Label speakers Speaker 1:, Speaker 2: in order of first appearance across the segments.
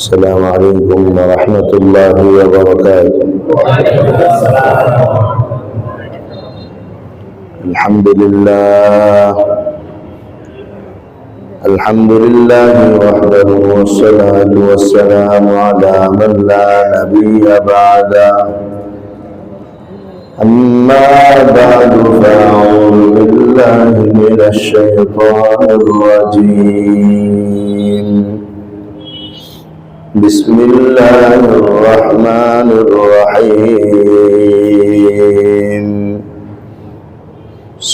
Speaker 1: السلام عليكم ورحمة الله وبركاته. الحمد لله وحده والصلاة والسلام على من لا نبي بعده. أما بعد فأعوذ بالله من الشيطان الرجيم. بسم الله الرحمن الرحيم.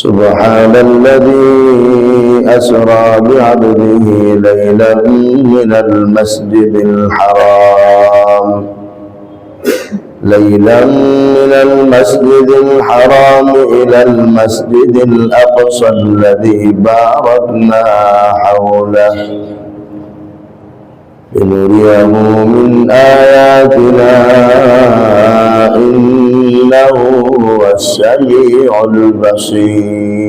Speaker 1: سبحان الذي أسرى بعبده ليلا من المسجد الحرام إلى المسجد الأقصى الذي باركنا حوله لنريه من آياتنا إنه هو السميع البصير.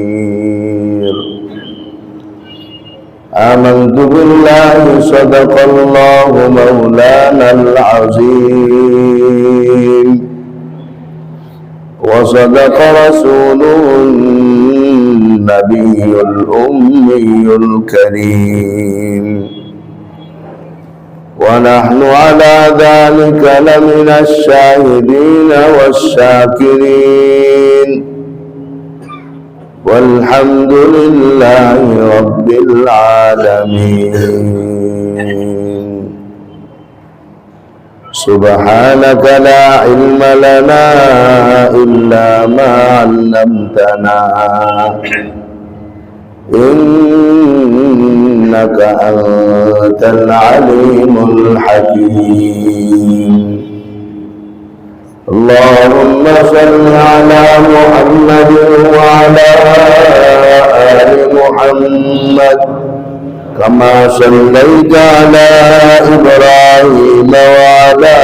Speaker 1: آمنت بالله صدق الله مولانا العظيم وصدق رسوله النبي الأمي الكريم ونحن على ذلك لمن الشاهدين والشاكرين والحمد لله رب العالمين. سبحانك لا علم لنا إلا ما علمتنا إنك أنت العليم الحكيم. اللهم صل على محمد وعلى آل محمد كما صليت على إبراهيم وعلى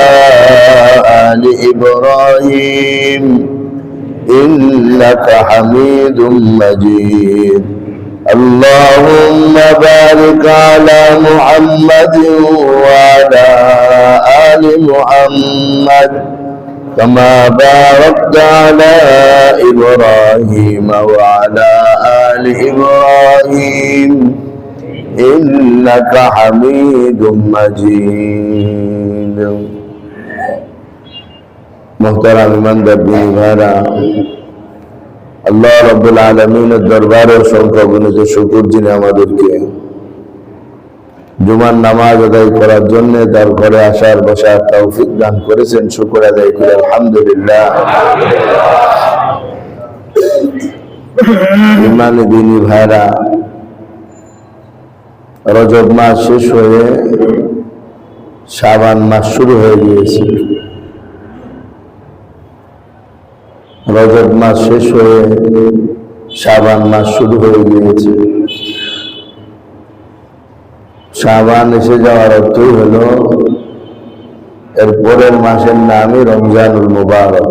Speaker 1: آل إبراهيم إنك حميد مجيد. اللهم بارك على محمد وعلى آل محمد كما باركت على إبراهيم وعلى آل إبراهيم إنك حميد مجيد. محترم ইমানদার দিনী ভাইরা, আল্লাহ রাব্বুল আলামিনের দরবারে অসংখ্য গুণিত শুকর যিনি আমাদেরকে জুমার নামাজ আদায় করার জন্য তার ঘরে আসার বসার তৌফিক দান করেছেন। শুকর আদায় করে আলহামদুলিল্লাহ। ইমানি দিনী ভাইরা, রজব মাস শেষ হয়ে শাবান মাস শুরু হয়ে গিয়েছে। রজব মাস শেষ হয়ে শাবান মাস শুরু হয়ে গিয়েছে। শাবান এসে যাওয়ার অর্থই হলো এর পরের মাসের নামই রমজানুল মুবারক।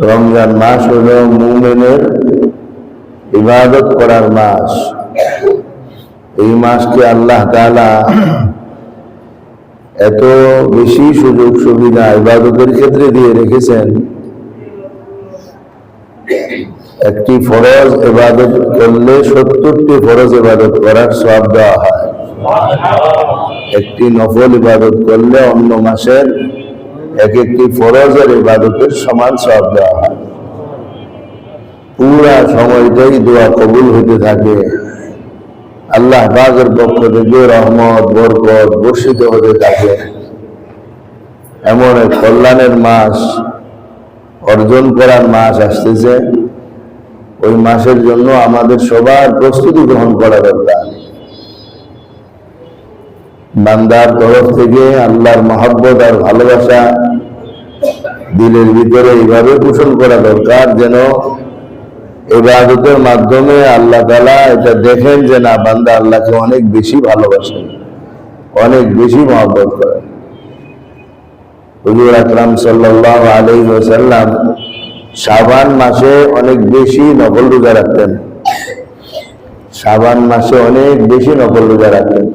Speaker 1: রমজান মাস হলো মুমিনের ইবাদত করার মাস। এই মাসকে আল্লাহ তাআলা এত বেশি সুযোগ সুবিধা ইবাদতের ক্ষেত্রে দিয়ে রেখেছেন। একটি ফরজ ইবাদত করলে 70টি ফরজ ইবাদত করার সওয়াব দেওয়া হয়। একটি নফল ইবাদত করলে অন্য মাসের এক একটি ফরজের ইবাদতের সমান সওয়াব দেওয়া হয়। পুরা সময়টাই দোয়া কবুল হতে থাকে। আল্লাহ পাকের পক্ষ থেকে রহমত বরকত বর্ষিত হতে থাকে। এমন এক কল্যাণের মাস, অর্জন করার মাস আসতেছে। ওই মাসের জন্য আমাদের সবার প্রস্তুতি গ্রহণ করা দরকার। বান্দার তরফ থেকে আল্লাহর মহব্বত আর ভালোবাসা দিলের ভিতরে এইভাবে পোষণ করা দরকার যেন ইবাদতের মাধ্যমে আল্লাহ তাআলা এটা দেখেন যে না, বান্দা আল্লাহকে অনেক বেশি ভালোবাসেন, অনেক বেশি মহব্বত করেন। হুজুর আকরাম সাল্লাল্লাহু আলাইহি ওয়াসাল্লাম শাবান মাসে অনেক বেশি নফল রোজা রাখতেন। শাবান মাসে অনেক বেশি নফল রোজা রাখেন।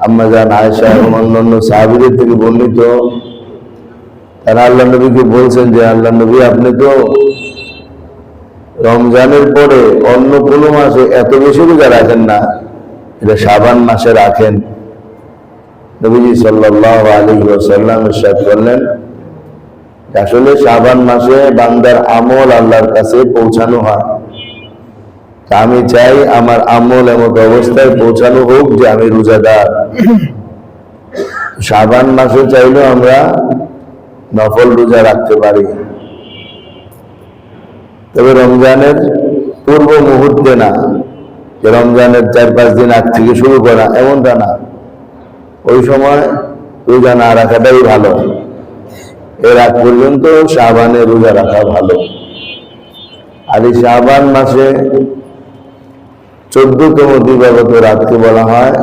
Speaker 1: আম্মা জান আয়েশা এবং অন্যান্য সাহাবীদের থেকে বর্ণিত, তারা আল্লাহ নবীকে বলছেন যে আল্লাহ নবী, আপনি তো রমজানের পরে অন্য কোনো মাসে এত বেশি রোজা রাখেন না, এটা শাবান মাসে রাখেন। নবীজি সাল্লাল্লাহু আলাইহি ওয়াসাল্লাম ইরশাদ করলেন, আসলে শাবান মাসে বান্দার আমল আল্লাহর কাছে পৌঁছানো হয়। আমি চাই আমার আমল এমন অবস্থায় পৌঁছানো হোক যে আমি রোজাদার। শাবান মাসে চাইলেও আমরা নফল রোজা রাখতে পারি, তবে রমজানের পূর্ব মুহূর্তে না, যে রমজানের 4-5 দিন আগ থেকে শুরু করা, এমনটা না। ওই সময় রোজা না রাখাটাই ভালো। এর আগ পর্যন্ত শাবানে রোজা রাখা ভালো। আর এই শাবান মাসে 14তম দিবাগত রাতকে বলা হয়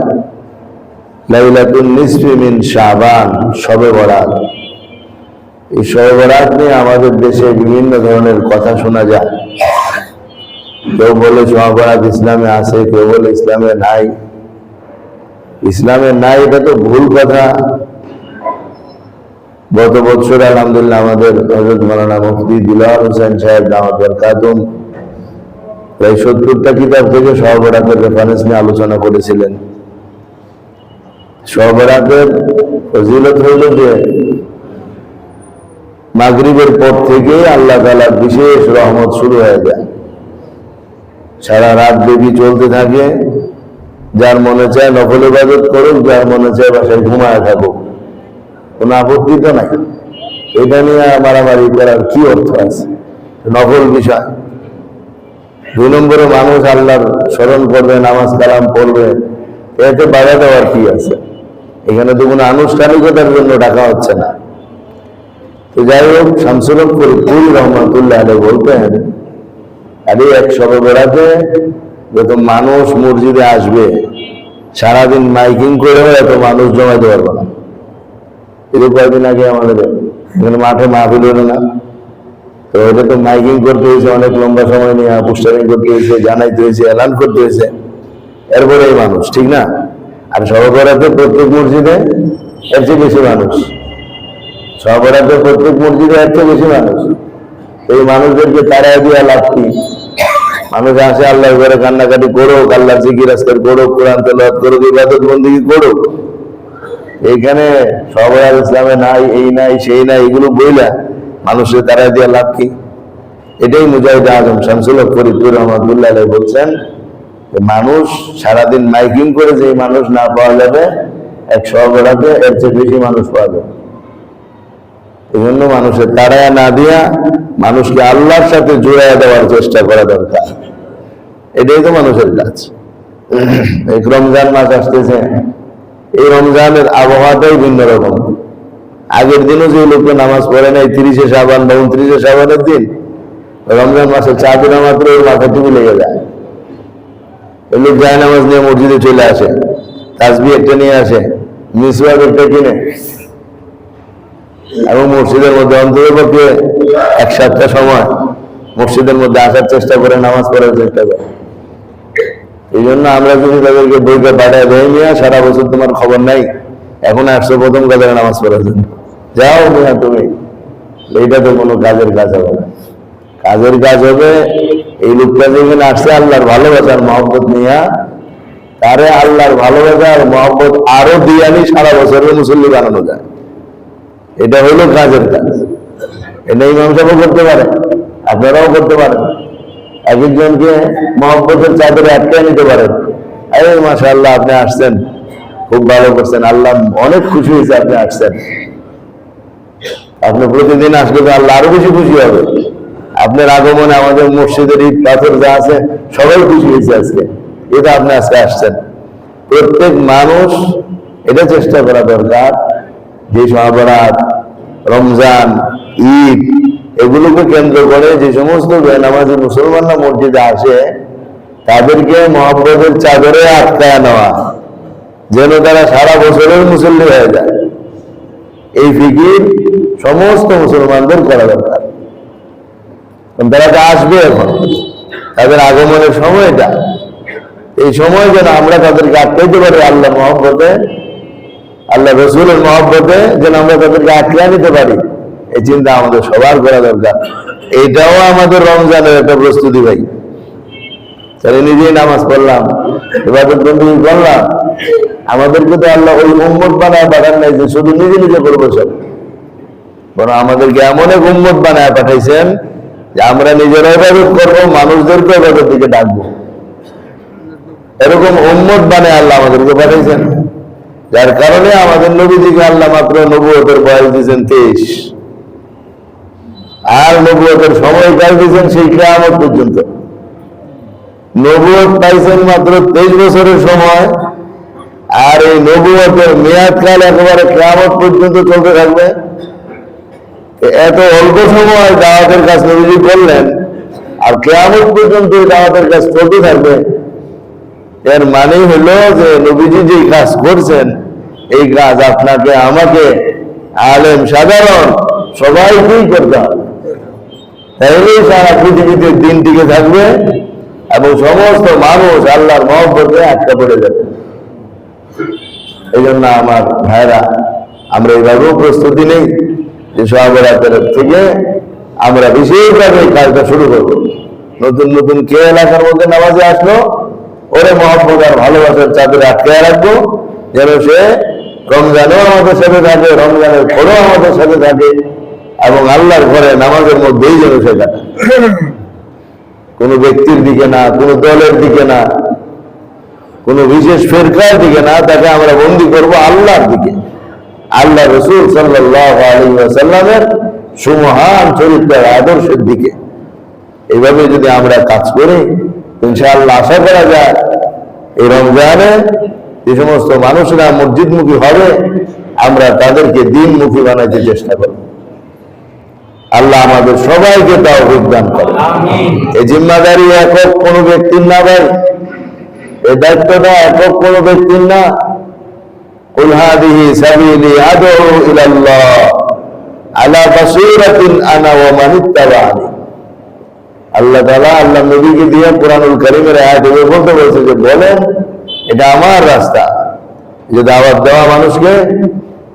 Speaker 1: লাইলাতুন নিসফি মিন শাবান, শবে বরাত। এই শবে বরাত নিয়ে আমাদের দেশে বিভিন্ন ধরনের কথা শোনা যায়। কেউ বলে শবে বরাত ইসলামে আছে, কেউ বলে ইসলামে নাই। ইসলামে নাই এটা তো ভুল কথা। গত বছর আলহামদুলিল্লাহ আমাদের হযরত মাওলানা মুফতি দিলওয়ার হোসেন সাহেব দাওয়াত বরকাতুম প্রায় 70টা কিতাব থেকে শবে বরাতের রেফারেন্স নিয়ে আলোচনা করেছিলেন। শবে বরাতের ফজিলত হইল যে মাগরিবের পর থেকে আল্লাহ তাআলার বিশেষ রহমত শুরু হয়ে যায়, সারা রাত ব্যাপী চলতে থাকে। যার মনে চায় নফল ইবাদত করুক, যার মনে চায় বাসায় ঘুমায় থাকুক, কোনো আপত্তি তো নাই। এটা নিয়ে মারামারি করার কি অর্থ আছে? নফল বিষয়। 2 নম্বরে মানুষ আল্লাহর স্মরণ করবে, নামাজ কালাম পড়বে, এতে বাধা দেওয়ার কি আছে? এখানে তো কোনো আনুষ্ঠানিকতার জন্য ডাকা হচ্ছে না। তো যাই হোক, শামসুল হক ফরিদপুর রহমাতুল্লাহ আলাইহি বলতেন, আরে এক শবে বরাতে যত মানুষ মসজিদে আসবে, সারাদিন মাইকিং করে এত মানুষ জমাইতে পারবো না। এরকম কয়েকদিন আগে আমাদের এখানে মাঠে মাহফিল হলো না, তো এটা তো মাইকিং করতে হয়েছে, অনেক লম্বা সময় নিয়ে পোস্টারিং করতে হয়েছে, জানাইতে হয়েছে, এলান করতে হয়েছে, এরপরে এই মানুষ, ঠিক না? আর শবে বরাতে প্রত্যেক মসজিদে এর চেয়ে বেশি মানুষ, শবে বরাতে প্রত্যেক মসজিদে এর চেয়ে বেশি মানুষ। এই মানুষদেরকে তাড়াই দিয়ে লাভ কি? মানুষ আসে আল্লাহ ঘরে কান্নাকাটি করুক, আল্লাহ জিকির আজকার করুক, কোরআন তেলাওয়াত করুক, ইবাদত বন্দেগী করুক। এইখানে শবে বরাত ইসলামে নাই, এই নাই, সেই নাই, এগুলো বইলা মানুষের তাড়াই দিয়ে লাভ কি? এটাই মুজাহিদ আজম শামসুল হক ফরিদপুর রহমাতুল্লাহ আলাইহি বলছেন, মানুষ সারাদিন মাইকিং করে যে মানুষ না পাওয়া যাবে, এক শবে বরাতে এর চেয়ে বেশি মানুষ পাওয়া যাবে। এই জন্য মানুষের তাড়ায়া না দিয়া মানুষকে আল্লাহর সাথে জোড়াইয়া দেওয়ার চেষ্টা করা দরকার। এটাই তো মানুষের কাজ। এই রমজান মাস আসতেছে, এই রমজানের আবহাওয়াটাই ভিন্ন রকম। আগের দিনও যে লোককে নামাজ পড়ে নাই 30শে শাবান বা 29শে শাবানের দিন, রমজান মাসে 4 দিন মাত্র ওর মাথা টুপি লেগে যায়। ওই লোক যায় নামাজ নিয়ে মসজিদে চলে আসে, তাসবিহ একটা নিয়ে আসে, মিসওয়াক একটা কিনে, এবং মসজিদের মধ্যে অন্ততপক্ষে 1 সপ্তাহ সময় মসজিদের মধ্যে আসার চেষ্টা করে, নামাজ পড়ার চেষ্টা করে। এই জন্য আমরা যদি তাদেরকে বইকে পাঠায় দেয়, মিয়া সারা বছর তোমার খবর নাই, এখন আসছো প্রথম কাজে নামাজ পড়ার জন্য, যাও মিয়া তুমি। এইটা তো কোনো কাজের কাজ হবে না। কাজের কাজ হবে এই লোকটা যেখানে আসছে আল্লাহর ভালোবাসার মহব্বত নিয়ে, তারে আল্লাহর ভালোবাসার মহব্বত আরো দিয়ে আনি সারা বছরের মুসল্লি বানানো যায়। এটা হইল কাজের কাজ। এটা ইমাম সাহেবও করতে পারে, আপনারাও করতে পারেন। এক একজনকে মহব্বতের চাদরে আটকে নিতে পারেন। আরে মাশাআল্লাহ আপনি আসছেন, খুব ভালো করছেন, আল্লাহ অনেক খুশি হয়েছে আপনি আসছেন। আপনি প্রতিদিন আসলে তো আল্লাহ আরো বেশি খুশি হবে। আপনার আগমনে আমাদের মসজিদের ইট পাথর যা আছে সবাই খুশি হয়েছে আজকে, এটা আপনি আজকে আসছেন। প্রত্যেক মানুষ এটা চেষ্টা করা দরকার যে শবে বরাত, রমজান, ঈদ এগুলোকে কেন্দ্র করে যে সমস্ত বেনামাজি মুসলমানরা মসজিদে আসে, তাদেরকে মহব্বতের চাদরে আটকায় নেওয়া, যেন তারা সারা বছরের মুসল্লি হয়ে যায়। এই ফিকির সমস্ত মুসলমানদের করা দরকার। তারা তো আসবে এখন, তাদের আগমনের সময়টা, এই সময় যেন আমরা তাদেরকে আটকাইতে পারি আল্লাহ মহব্বতে, আল্লাহ রসুলের মহব্বতে, যেন আমরা তাদেরকে আটকে নিতে পারি, এই চিন্তা আমাদের সবার করা দরকার। এইটাও আমাদের রমজানের একটা প্রস্তুতি ভাই। তাহলে নিজেই নামাজ পড়লাম, ইবাদত বন্দেগী করলাম, আমাদেরকে তো আল্লাহ ওই উম্মত বানায় পাঠান নাই যে শুধু নিজে নিজে করবো সব, বরং আমাদেরকে এমন এক উম্মত বানায় পাঠাইছেন যে আমরা নিজেরা ইবাদত করবো, মানুষদেরকে ইবাদতের দিকে ডাকবো। এরকম উম্মত বানায় আল্লাহ আমাদেরকে পাঠাইছেন, যার কারণে আমাদের নবীজিকে আল্লাহ মাত্র নবুয়তের বয়স দিয়েছেন 23, আর নবুয়তের সময়কাল দিয়েছেন সেই কিয়ামত পর্যন্ত। নবুয়ত পাইছেন মাত্র 23 বছরের সময়, আর এই নবুয়তের মেয়াদকাল একেবারে কিয়ামত পর্যন্ত চলতে থাকবে। এত অল্প সময় দাওয়াতের কাজ নবীজি করলেন, আর কিয়ামত পর্যন্ত এই দাওয়াতের কাজ চলতে থাকবে। এর মানে হলো যে নবীজি যে কাজ করছেন, এই কাজ আপনাকে, আমাকে, আলেম সাধারণ সবাইকেই করতে হবে। তাইলেই সারা পৃথিবীতে দিন টিকে থাকবে এবং সমস্ত মানুষ আল্লাহর মহব্বতে আটকা পড়ে যাবে। এই জন্য আমার ভাইরা, আমরা এইভাবেও প্রস্তুতি নেই যে সাহাবারা তরফ থেকে আমরা বিশেষভাবে এই কাজটা শুরু করবো। নতুন নতুন কে এলাকার মধ্যে নামাজে আসলো, ওরে মহব্বত আর ভালোবাসার চাদরে আটকে রাখবো, যেন সে রমজানেও আমাদের সাথে থাকে, রমজানের পরেও আমাদের সাথে থাকে, এবং আল্লাহর ঘরে নামাজের মধ্যেই যেন সে থাকে। কোনো ব্যক্তির দিকে না, কোনো দলের দিকে না, কোনো বিশেষ ফেরকার দিকে না, তাকে আমরা বন্দী করব আল্লাহর দিকে, আল্লাহ রসুল সাল্লাল্লাহু আলাইহি ওয়াসাল্লামের সুমহান চরিত্রের আদর্শের দিকে। এইভাবে যদি আমরা কাজ করি, ইনশাআল্লাহ আশা করা যায় এই রমজানে যে সমস্ত মানুষরা মসজিদমুখী হবে, আমরা তাদেরকে দিনমুখী বানাইতে চেষ্টা করব। আল্লাহ আমাদের সবাইকে তাওফিক দান করে। এই জিম্মাদারি একক কোনো ব্যক্তির না ভাই, এই দায়িত্বটা একক কোনো ব্যক্তির না। কুল হাদিহি সাবিলি আদউ ইলাল্লাহ আলা বাসীরাতিন আনা ওয়া মান ইত্তাবা'আনি। আল্লাহ তাআলা আল্লাহ নবীকে দিয়ে কুরআনুল কারীমের আয়াতে বলতে বলছে যে বলেন এটা আমার রাস্তা, যে দাওয়াত দেওয়া মানুষকে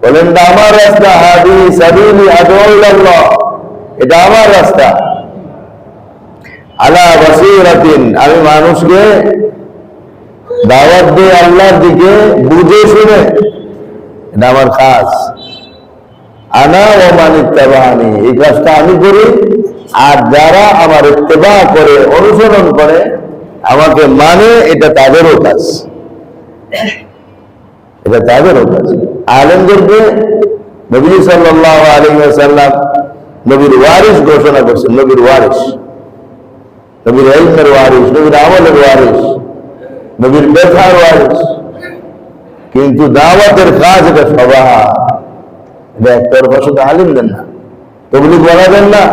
Speaker 1: বলেন এটা আমার রাস্তা, হাদি সাবিলি আদউ ইলাল্লাহ, এটা আমার রাস্তা। আলা বাসীরাতিন, আমি মানুষকে দাওয়াত দিই আল্লাহর দিকে বুঝে শুনে, এটা আমার কাজ। আনা ওয়া মান ইত্তাবা'আনি, এই কাজটা আমি করি, আর যারা আমার ইত্তেবা করে, অনুসরণ করে, আমাকে মানে, এটা তাদেরও কাজ, এটা তাদেরও কাজ। আলেমদেরকে নবী সাল্লাল্লাহু আলাইহি ওয়াসাল্লাম নবীর ওয়ারিস ঘোষণা করছেন, নবীর ওয়ারিস, নবীর ইলমের ওয়ারিস, নবীর আমলের ওয়ারিস, নবীর ব্যথার ওয়ারিস। কিন্তু দাওয়াতের কাজ এটা সবার, এটা একতরফা শুধু আলিম দেন না, তবলিগ ওয়ালা দেন না।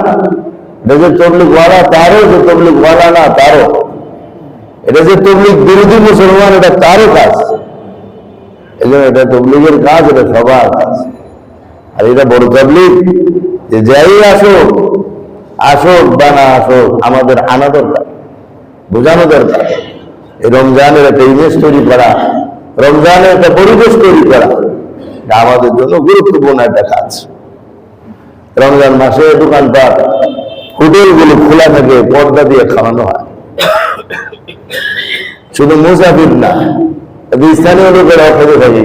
Speaker 1: এটা যে তবলিগ ওয়ালা তারও, যে তবলিগ ওয়ালা না তারও, এটা যে তবলিগ বিরোধী মুসলমান এটা তারও কাজ। এই জন্য এটা তবলিগের কাজ, এটা সবার কাজ। আর এটা বড় তবলিগ যে যাই আসুক, আসুক বা না আসুক, আমাদের আনা দরকার, বোঝানো দরকার। এই রমজানের একটা ইমেজ তৈরি করা, রমজানের একটা পরিবেশ তৈরি করা, এটা আমাদের জন্য গুরুত্বপূর্ণ একটা কাজ। রমজান মাসে দোকানপাট, হোটেলগুলো খোলা থাকে, পর্দা দিয়ে খাওয়ানো হয়। শুধু মুসাফির না, স্থানীয় লোকেরাও খেতে থাকে,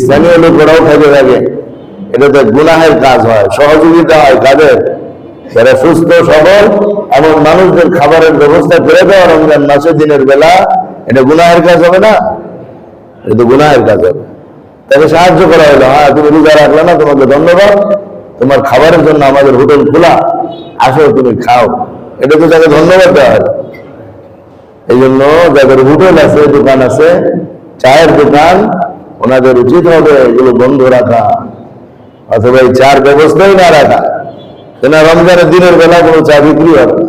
Speaker 1: স্থানীয় লোকেরাও খেতে থাকে। এটাতে গুনাহের কাজ হয়, সহযোগিতা হয় কাদের, যারা সুস্থ সবল এমন মানুষদের খাবারের ব্যবস্থা করে দেওয়া রমজান মাসে দিনের বেলা, এটা গুনাহের কাজ হবে না? এটা তো গুনাহের কাজ হবে। তাকে সাহায্য করা হলো, হ্যাঁ তুমি রোজা রাখলে না, তোমাকে ধন্যবাদ, তোমার খাবারের জন্য আমাদের হোটেল খোলা, আসো তুমি খাও, এটা তো তাকে ধন্যবাদ দেওয়া হলো। এই জন্য যাদের হোটেল আছে, দোকান আছে, চায়ের দোকান, ওনাদের উচিত হবে এগুলো বন্ধ রাখা, অথবা এই চার ব্যবস্থাই না রাখা। কেন রমজানের দিনের বেলা কোনো চা বিক্রি হবে না,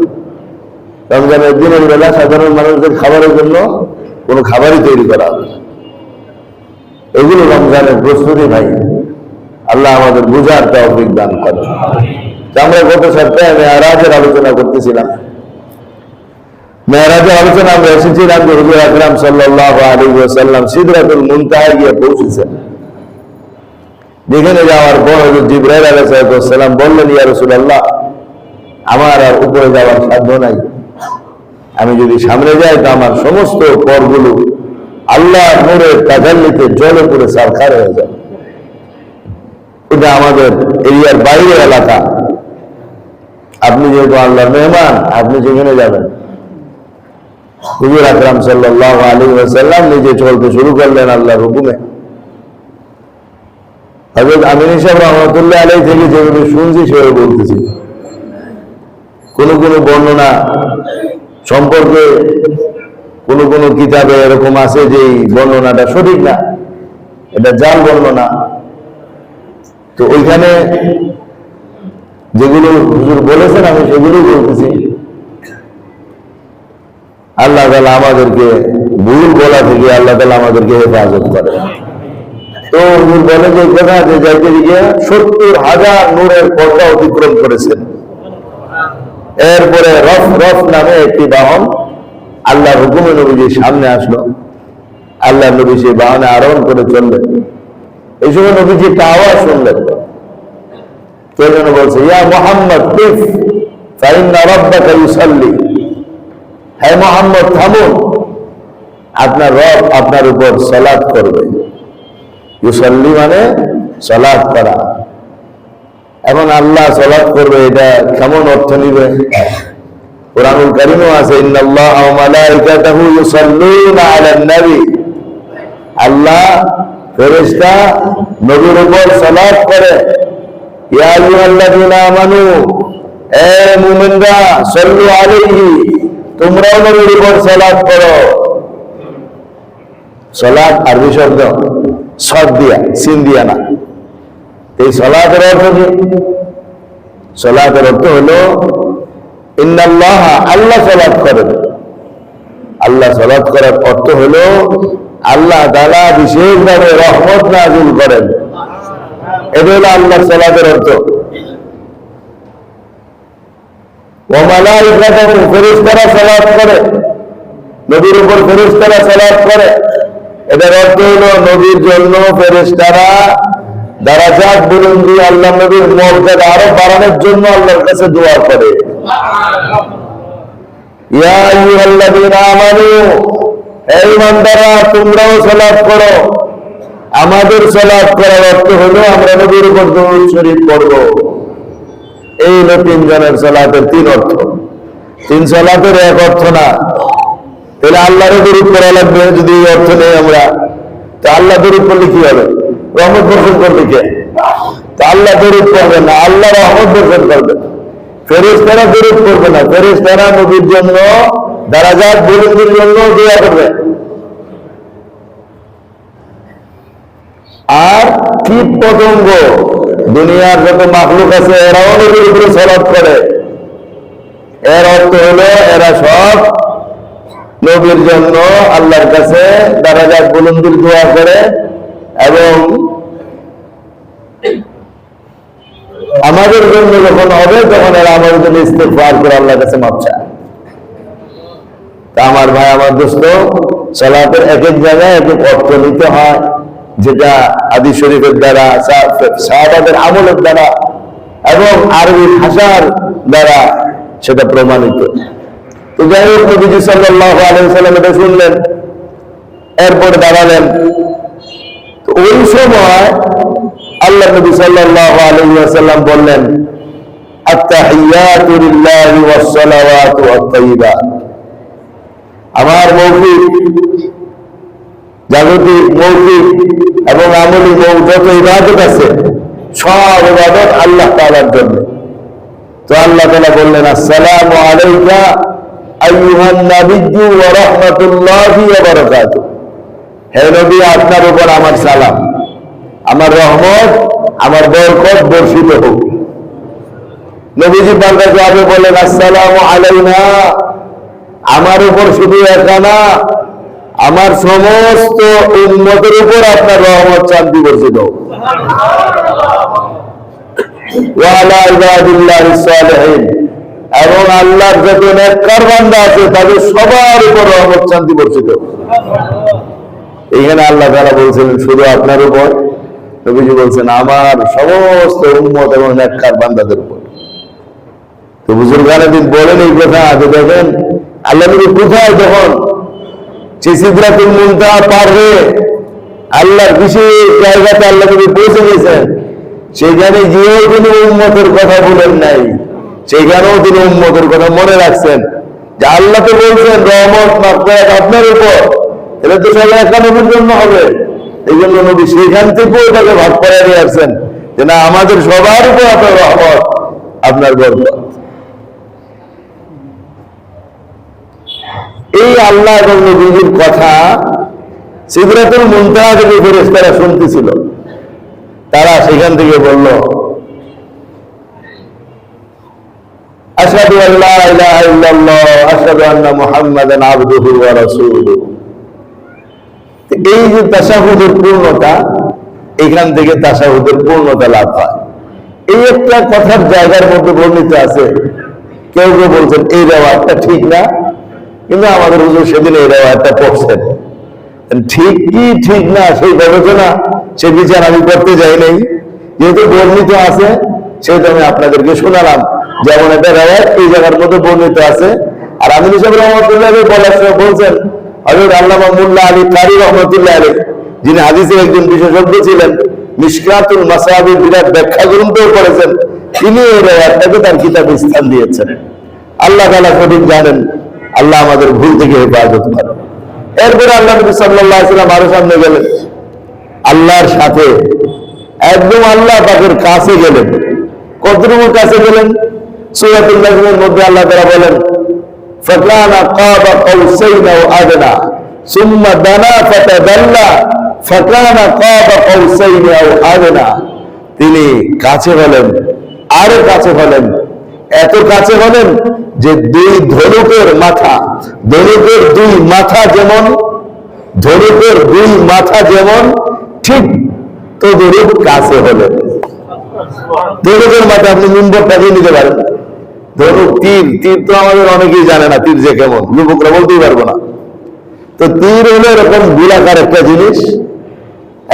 Speaker 1: রমজানের দিনের বেলা সাধারণ মানুষদের খাবারের জন্য কোনো খাবারই তৈরি করা হবে না। এগুলো রমজানের প্রস্তুতি ভাই, আল্লাহ আমাদের বুঝার তৌফিক দান করে। আমরা গত সপ্তাহে মেরাজের আলোচনা করতেছিলাম। মেরাজের আলোচনা আমরা এসেছিলাম যে হুজুর আকরাম সাল্লাল্লাহু আলাইহি ওয়াসাল্লাম সিদরাতুল মুনতাহায় গিয়ে পৌঁছেছেন। যেখানে যাওয়ার পর হযরত জিবরাইল আলাইহিস সালাম বললেন, ইয়া রাসূলুল্লাহ, আমার আর উপরে যাওয়ার সাধ্য নাই। আমি যদি সামনে যাই তো আমার সমস্ত পরগুলো আল্লাহর নূরের তাজাল্লিতে জলে পুরে সারখার হয়ে যাবে। এটা আমাদের এরিয়ার বাইরের এলাকা। আপনি যেহেতু আল্লাহর মেহমান, আপনি যেখানে যাবেন। হুজুর আকরাম সাল্লাল্লাহু আলাইহি ওয়াসাল্লাম নিজে চলতে শুরু করলেন আল্লাহর হুকুমে। হযরত আমিন সাহেব রাহমাতুল্লাহ আলাইহি থেকে যেভাবে শুনছি সেভাবে বলতেছি। কোন কোন বর্ণনা সম্পর্কে কোন কোন কিতাবে এরকম আছে যে এই বর্ণনাটা সঠিক না, এটা জাল বর্ণনা। তো ওইখানে যেগুলো হুজুর বলেছেন আমি সেগুলো বলতেছি। আল্লাহ তাআলা আমাদেরকে ভুল বলা থেকে আল্লাহ তাআলা আমাদেরকে হেফাজত করে। তো হুজুর বলে যে কথা যে যাইতে গিয়ে ৭০,০০০ নূরের পর্দা অতিক্রম করেছেন। এরপরে রফ রফ নামে একটি বাহন আল্লাহর হুকুমে নবীজির সামনে আসলো। আল্লাহ নবী সেই বাহনে আরোহণ করে চললেন। এই সময় নবীজি একটা আওয়াজ শুনলেন। কে যেন বলছে, ইয়া মুহাম্মদ কিফ ফাইন্না রাব্বাকা ইউসাল্লি। হে মুহাম্মদ, থামুন, আপনার রব আপনার উপর সালাত করবে। ইউসাল্লি মানে সালাত করা। এখন আল্লাহ সালাত করবে, এটা কেমন অর্থ নিবে? কুরআনুল কারীমে আছে, ইন্নাল্লাহা ওয়া মালাইকাতাহু ইউসাল্লুনা আলান নবী। আল্লাহ ফেরেশতা নবীর উপর সালাত করে। ইয়া আইয়ুহাল্লাযীনা আমানু, হে মুমিনরা, সাল্লু আলাইহি, তোমরাও নবীর উপর সালাত করো। সালাত আরবি শব্দ, সদ দিয়া, সিন দিয়া না। এই সালাতের অর্থ কি? সালাতের অর্থ হলো ইন্নাল্লাহ, আল্লাহ সালাত করেন। আল্লাহ সালাত করার অর্থ হলো আল্লাহ তাআলা বিশেষভাবে রহমত নাযিল করেন। এটা হলো আল্লাহ সালাতের অর্থ। ওয়া মালাইকাতুহু, ফেরেশতারা সালাত করে, নবীর উপর ফেরেশতারা সালাত করে। এটার অর্থ হলো নবীর জন্য ফেরেশতারা দারাজাত বুলন্দি, আল্লাহ নবীর মর্যাদা আরো বাড়ানোর জন্য আল্লাহর কাছে দোয়া করে। ইয়া আইয়ুহাল্লাযীনা আমানু, হে ঈমানদাররা, তোমরাও সালাত করো। আমাদের সালাত করার অর্থ হলো আমরা নবীর উপর দরুদ শরীফ পড়ব। এই হলো তিনজনের সালাতের তিন অর্থ। তিন সালাতের এক অর্থ না। তাহলে আল্লাহর দরুদ পড়া লাগবে। যদি এই অর্থ নেই আমরা, তো আল্লাহ দরুদ পড়লে কি হবে? রহমত বর্ষণ করবে কে? তো আল্লাহ দরুদ পড়বে না, আল্লাহ রহমত বর্ষণ করবে। ফেরেশতারা দরুদ পড়বে না, ফেরেশতারা নবীর জন্য দারাজাত বুলন্দির জন্য দোয়া করবে। আর কীট পতঙ্গ, দুনিয়ার যত মাখলুক আছে, এরাও নবীর উপরে সালাত করে। এর অর্থ হলো এরা সব নবীর জন্য আল্লাহর কাছে দারাজাত বুলন্দির দোয়া করে এবং আমাদের জন্য যখন হবে তখন এরা আমাদের জন্য ইস্তেগফার করে আল্লাহর কাছে মাফ চায়। তা আমার ভাই, আমার দোস্ত, সালাতের এক এক জায়গায় এক এক অর্থ নিতে হয়, যেটা হাদিস শরীফের দ্বারা, সাহাবাদের আমলের দ্বারা এবং আরবি ভাষার দ্বারা সেটা প্রমাণিত। তো যাই হোক, নবীজি সাল্লাল্লাহু আলাইহি ওয়াসাল্লাম এটা শুনলেন, এরপরে দাঁড়ালেন। তো ওই সময় আল্লাহ নবী সাল্লাল্লাহু আলাইহি ওয়াসাল্লাম বললেন, আত-তাহিয়াতু লিল্লাহি ওয়াস সালাওয়াতু ওয়াত-তাইয়্যিবাত। আমার মৌখিক, জাগতিক, মৌখিক এবং আমলি যত ইবাদত আছে, সব ইবাদত আল্লাহ তাআলার জন্য। তো আল্লাহ তাআলা বললেন, আসসালামু আলাইকা আইয়ুহান নাবিয়্যু ওয়া রাহমাতুল্লাহি ওয়া বারাকাতুহু। হে নবী, আপনার উপর আমার সালাম, আমার রহমত, আমার বরকত বর্ষিত হোক। নবীজি পাল্টা জবাবে বলেন, আসসালামু আলাইনা, আমার উপর শুধু একা না, আমার সমস্ত উম্মতের উপর আপনার রহমত শান্তি বর্ষিত হোক। ওয়া আলা ইবাদিল্লাহিস সালিহিন, এবং আল্লাহর যত নেককার বান্দা আছে তাদের সবার উপর রহমত শান্তি বর্ষিত। এখানে আল্লাহ তাআলা বলছিলেন শুধু আপনার উপর, নবীজি বলছেন আমার সমস্ত উম্মত এবং নেককার বান্দাদের উপর। তো বুজুর্গানে দিন বলেন এই কথা, আগে দেখেন আল্লাহ নবী কোথায় যখন সিদরাতুল মুনতাহা পার হয়ে আল্লাহর বিশেষ জায়গাতে আল্লাহ নবী পৌঁছে গেছেন, সেখানে গিয়েও তিনি উম্মতের কথা বলেন নাই, সেখানেও তিনি উম্মতের কথা মনে রাখছেন যে আল্লাহ তো বলছেন রহমত মাগফিরাত আপনার উপর, এটা তো সবাই একটা নবীর জন্য হবে। এই জন্য নবী সেখান থেকেও তাকে ভাগ করে নিয়ে আসছেন যে না, আমাদের সবার উপর আপনার রহমত, আপনার বরকত। এই আল্লাহ এবং নবীর কথা সিদরাতুল মুনতাহা থেকে ফেরেশতারা শুনতেছিল। তারা সেখান থেকে বলল আশহাদু আল্লা ইলাহা ইল্লাল্লাহ আশহাদু আন্না মুহাম্মাদান আবদুহু ওয়া রাসূলুহু। এই যে তাশাহুদের পূর্ণতা, এখান থেকে তাশাহুদের পূর্ণতা লাভ হয়। এই একটা কথার জায়গার মধ্যে বর্ণিত আছে, কেউ কেউ বলছেন এই রেওয়ায়তটা ঠিক না, কিন্তু আমাদের হুজুর সেদিন এই রেওয়ায়তটা পড়ছেন। ঠিক কি ঠিক না সেই গবেষণা, সে বিচার আমি করতে যাই নাই, যেহেতু বর্ণিত আছে সেহেতু আমি আপনাদেরকে শোনালাম। যেমন একটা রেওয়ায়ত এই জায়গার মধ্যে বর্ণিত আছে। আর আমিন সাহেব রহমতুল্লাহ বলার সময় বলছেন, হযরত আল্লামা মুল্লা আলী কারি রহমতুল্লাহ আলাইহি, যিনি হাদিসের একজন বিশেষজ্ঞ ছিলেন, মিশকাতুল মাসাবির বিরাট ব্যাখ্যা গ্রন্থও করেছেন, তিনি এই রেওয়ায়তটাকে তার কিতাবে স্থান দিয়েছেন। আল্লাহ তাআলা সঠিক জানেন, আল্লাহ আমাদের ভুল থেকে হেফাজত করেন। এরপরে আল্লাহ নবী সাল্লাল্লাহু আলাইহি ওয়াসাল্লাম আরো সামনে গেলেন, আল্লাহর সাথে একদম আল্লাহ পাকের কাছে গেলেন। কতটুকু কাছে গেলেন? সূরাতুল নাজমের মধ্যে আল্লাহ তাআলা বলেন ফাকানা কাবা কাউসাইন আও আদনা সুম্মা দানা ফাতাদাল্লা ফাকানা কাবা কাউসাইন আও আদনা। তিনি কাছে হলেন, আরো কাছে হলেন, এত কাছে হলেন যে দুই ধনুকের মাথা, ধনুকের দুই মাথা যেমন, ধনুকের দুই মাথা যেমন ঠিক তদরূপ কাছে হলেন। ধনুকের মাথা আপনি মিম্বরটাকে নিতে পারেন। ধনুক, তীর, তীর তো আমাদের অনেকেই জানে না তীর যে কেমন, যুবকরা বলতেই পারবো না। তো তীর হলো এরকম গোলাকার একটা জিনিস,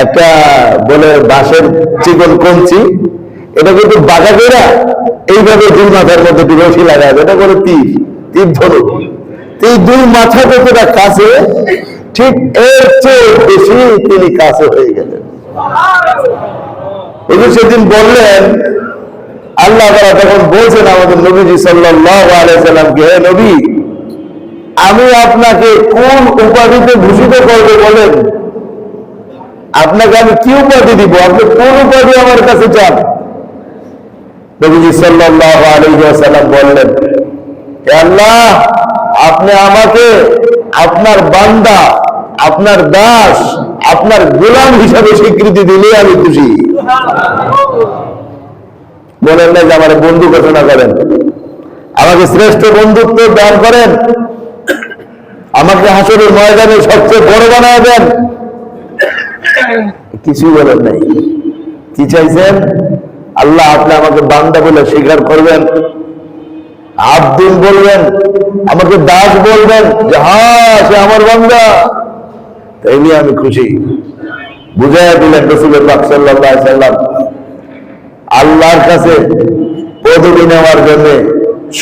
Speaker 1: একটা বলে বাঁশের চিকন কঞ্চি, এটা কিন্তু বাঁকা করে এইভাবে দুই মাথার মধ্যে রশি লাগায়, এটা করে তীর, তীর ধনুক। এই দুই মাথা যতটা কাছে, ঠিক এর চেয়ে বেশি তিনি কাছে হয়ে গেলেন। সেদিন বললেন আল্লাহ তাআলা তখন বলছেন আমাদের নবীজি সাল্লাল্লাহু আলাইহি সাল্লামকে, হে নবী, আমি আপনাকে কোন উপাধিতে ভূষিত করবো বলেন? আপনাকে আমি কি উপাধি দিব? আপনি কোন উপাধি আমার কাছে চান? নবীজি সাল্লাল্লাহু আলাইহি ওয়াসাল্লাম বললেন, হে আল্লাহ, আপনি আমাকে আপনার বান্দা, আপনার দাস, আপনার গোলাম হিসাবে স্বীকৃতি দিলে আমি খুশি। বলেন না যে আমার বন্ধু ঘোষণা করেন, আমাকে শ্রেষ্ঠ বন্ধুত্ব দান করেন, আমাকে হাসরের ময়দানে সবচেয়ে বড় বানায় দেন। কিছুই বলেন নাই। কি চাইছেন? আল্লাহ আপনি আমাকে বান্দা বলে স্বীকার করবেন, আব্দুল বলবেন, আমাকে দাস বলবেন যে হ্যাঁ সে আমার বান্দা, তাই নিয়ে আমি খুশি। বুঝাইয়া দিলেন রাসূল পাক সাল্লাল্লাহু আলাইহি ওয়াসাল্লাম আল্লাহর কাছে পদবি নেওয়ার জন্য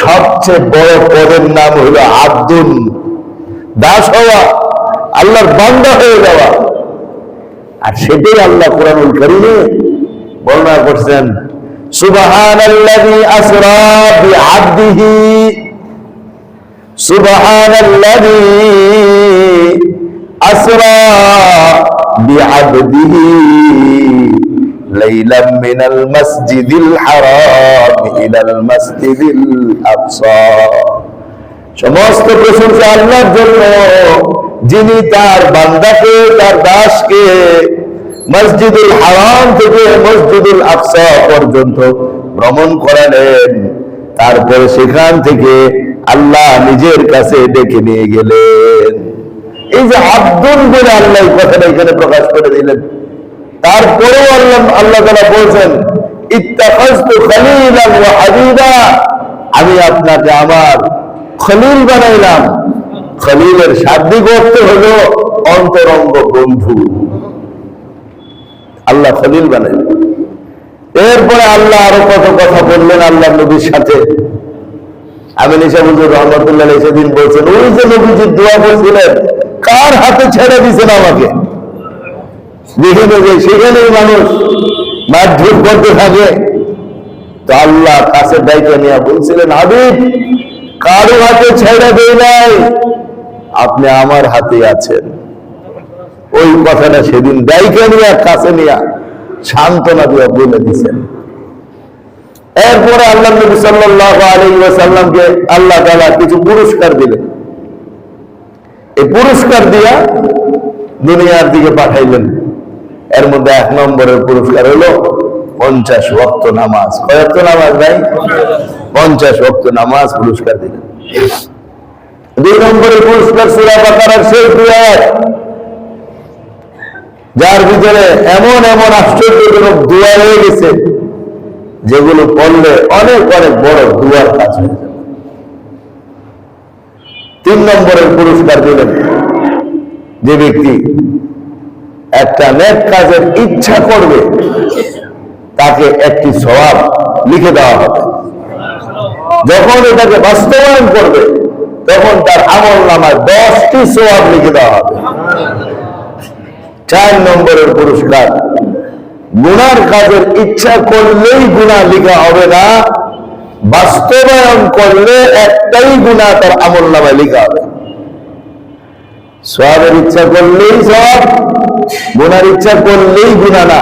Speaker 1: সবচেয়ে বড় পদের নাম হলো আব্দুল, দাস হওয়া, আল্লাহর বান্দা হয়ে যাওয়া। আর সেটাই আল্লাহ কুরআনুল কারীমে বর্ণনা করছেন, সুবহানাল্লাযী আসরা বিআবদিহি, সুবহানাল্লাযী আসরা বিআবদিহি লাইলাম মিনাল মাসজিদিল হারাম ইলাল মাসজিদিল আকসা। সমস্ত প্রশংসা আল্লাহর জন্য, যিনি তার বান্দাকে, তার দাসকে মসজিদুল হারাম থেকে মসজিদুল আকসা পর্যন্ত ভ্রমণ করালেন। তারপরে সেখান থেকে আল্লাহ নিজের কাছে ডেকে নিয়ে গেলেন। এই যে আব্দুল বলে আল্লাহ কথাটা এখানে প্রকাশ করে দিলেন। তারপরেও আল্লাহ তাআলা বলছেন ইত্তাখাযতু খলীলান ওয়া হাবিবা, আমি আপনাকে আমার খলিল বানাইলাম। খলিলের শাব্দিক অর্থ হলো অন্তরঙ্গ বন্ধু। আল্লাহ খলিল বানাইলেন। এরপরে আল্লাহ আরো কত কথা বললেন আল্লাহ নবীর সাথে। আমি নিশাবুজুর রহমতুল্লাহ সেদিন বলছেন, ওই যে নবীজির দোয়া বলছিলেন, কার হাতে ছেড়ে দিয়েছেন আমাকে? বিভিন্ন যে সেখানেই মানুষ মারধর করতে থাকে, তো আল্লাহ কাছে দায়িত্ব নিয়ে বলছিলেন, হাবিব কারো হাতে ছেড়ে দেই নাই, আপনি আমার হাতে আছেন। ওই কথাটা সেদিন দায়িত্ব নিয়ে কাছে নিয়ে সান্ত্বনা দিয়ে বলে দিচ্ছেন। এরপরে আল্লাহ নবী সাল্লাল্লাহু আলাইহি ওয়াসাল্লামকে আল্লাহ তাআলা কিছু পুরস্কার দিলেন। এই পুরস্কার দিয়া দুনিয়ার দিকে পাঠাইলেন। এর মধ্যে 1 নম্বরের পুরস্কার হলো 50 ওয়াক্ত নামাজ। কয় ওয়াক্ত নামাজ ভাই? 50 ওয়াক্ত নামাজ পুরস্কার দিলেন। 2 নম্বরের পুরস্কার সূরা বাকারার শেষ আয়াত, যার ভিতরে এমন এমন আশ্চর্যজনক দোয়া হয়ে গেছে যেগুলো পড়লে অনেক অনেক বড় দুয়ার কাজ হয়ে যাবে। 3 নম্বরের পুরস্কার দিলেন, যে ব্যক্তি একটা নেক কাজের ইচ্ছা করবে তাকে একটি সওয়াব লিখে দেওয়া হবে। যখন এটাকে বাস্তবায়ন করবে তখন তার আমলনামায় 10টি সওয়াব লিখে দেওয়া হবে। 4 নম্বরের পুরস্কার, গুনার কাজের ইচ্ছা করলেই গুনাহ লিখা হবে না, বাস্তবায়ন করলে একটাই গুনাহ তার আমলনামায় লিখা হবে। সওয়াবের ইচ্ছা করলেই সওয়াব, গুনার ইচ্ছা করলেই গুনাহ না।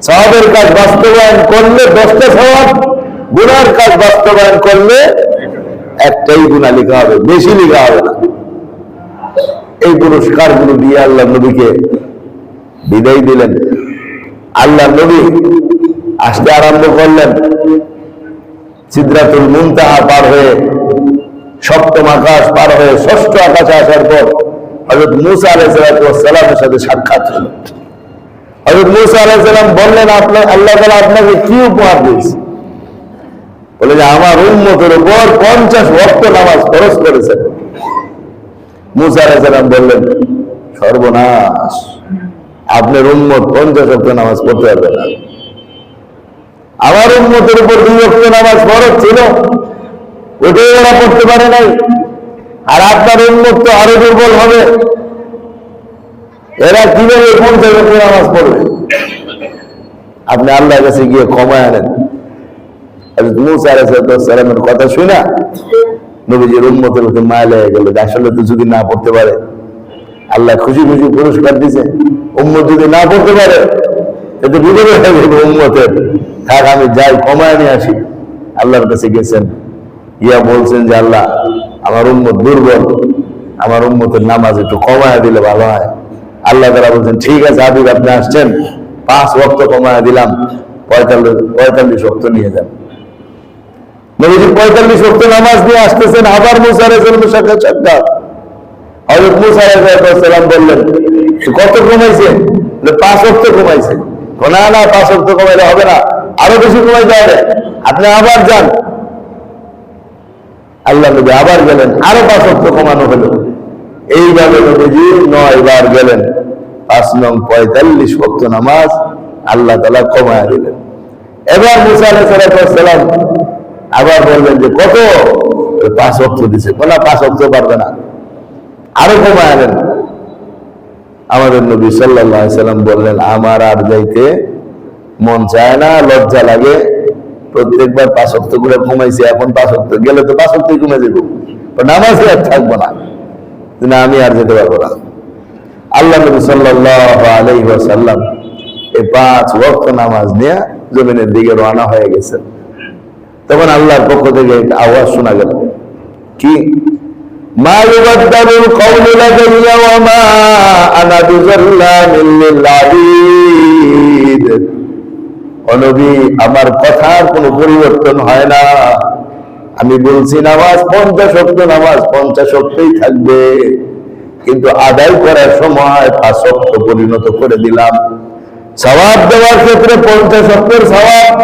Speaker 1: সওয়াবের কাজ বাস্তবায়ন করলে 10টা সওয়াব, গুনার কাজ বাস্তবায়ন করলে একটাই গুনাহ লিখা হবে, বেশি লিখা হবে না। এই পুরস্কারগুলো দিয়ে আল্লাহ নবীকে বিদায় দিলেন। আল্লাহ নবী আসতে আরম্ভ করলেন। সিদরাতুল মুনতাহা পার হয়ে, 7ম আকাশ পার হয়ে 6ষ্ঠ আকাশে আসার পর হযরত মূসা আলাইহিস সালামের সাথে সাক্ষাৎ হলো। হযরত মূসা আলাইহিস সালাম বললেন, আল্লাহ তাআলা আপনাকে কি উপহার দিয়েছে? বলে যে আমার উম্মতের উপর 50 ওয়াক্ত নামাজ ফরজ করেছেন। মূসা আলাইহিস সালাম বললেন, সর্বনাশ, আপনার উম্মত 50 ওয়াক্ত নামাজ পড়তে পারবে না। আমার উম্মতের উপর 2 ওয়াক্ত নামাজ ফরজ ছিল, ওটাই ওরা পড়তে পারে নাই। আর আপনার উম্মত তো আরো দুর্বল হবে, এরা কিভাবে 50 ওয়াক্ত নামাজ পড়বে? আপনি আল্লাহর কাছে গিয়ে ক্ষমা আনেন। হযরত মূসা আলাইহিস সালামের কথা শুনা নবীজির উম্মতের উপর মায়া লেগে গেল। আসলে তো যদি না পড়তে পারে, আল্লাহ খুশি খুশি পুরস্কার দিছে, উম্মত যদি না পড়তে পারে এতে বিপদে হয়ে যাবে উম্মতের। থাক আমি যাই, ক্ষমা নিয়ে আসি। আল্লাহর কাছে গেছেন, ইয়া বলছেন যে আল্লাহ আমার উম্মত দুর্বল, আমার উম্মতের নামাজ একটু কমায় দিলে ভালো হয়। আল্লাহ তাআলা বলছেন, ঠিক আছে হাবিব, আপনি আসছেন, 5 ওয়াক্ত কমায় দিলাম, 45 ওয়াক্ত নিয়ে যান। নবীজি 45 ওয়াক্ত নামাজ নিয়ে আসতেছেন। আবার মূসা আলাইহিস সালামের সাক্ষাৎ। হযরত মূসা আলাইহিস সালাম বললেন, কত কমাইছে? 5 ওয়াক্ত কমাইছে। না না, 5 ওয়াক্ত কমাইলে হবে না, আরো বেশি কমাইতে হবে, আপনি আবার যান। আল্লাহ নবী আবার গেলেন, আরো 5 ওয়াক্ত কমানো হলো। এইভাবে নবীজি 9 বার গেলেন। 5 নং 45 ওয়াক্ত নামাজ আল্লাহ তাআলা কমায় দিলেন। এবার মূসা আলাইহিস সালাম আবার বললেন যে কত? 5 ওয়াক্ত দিছে। বলা 5 ওয়াক্ত পারবে না, আরো কমায় আনেন। আমাদের নবী সাল্লাল্লাহু আলাইহি সাল্লাম বললেন, আমার আর যাইতে মন চায় না, লজ্জা লাগে। প্রত্যেকবার 5 ওয়াক্ত করে কমাইছে, এখন 5 ওয়াক্ত গেলে তো 5 ওয়াক্তই কমে যাবে, নামাজে আর থাকবো না, আমি আর যেতে পারবো না। আল্লাহ নবী সাল্লাল্লাহু আলাইহি ওয়াসাল্লাম এই 5 ওয়াক্ত নামাজ নিয়ে জমিনের দিকে রওনা হয়ে গেছেন। তখন আল্লাহর পক্ষ থেকে একটা আওয়াজ শোনা গেল, কি? মা ইউবাদদালুল কওলু লাদাইয়া ওয়া মা আনা বিযাল্লামিল লিল আবিদ। ও নবী, আমার কথার কোনো পরিবর্তন হয় না। আমি বলছি নামাজ 50 ওয়াক্ত নামাজ 50 ওয়াক্তই থাকবে, কিন্তু আদায় করার সময় 5 ওয়াক্ত পরিণত করে দিলাম। সওয়াব দেওয়ার ক্ষেত্রে 50 ওয়াক্তের সওয়াব,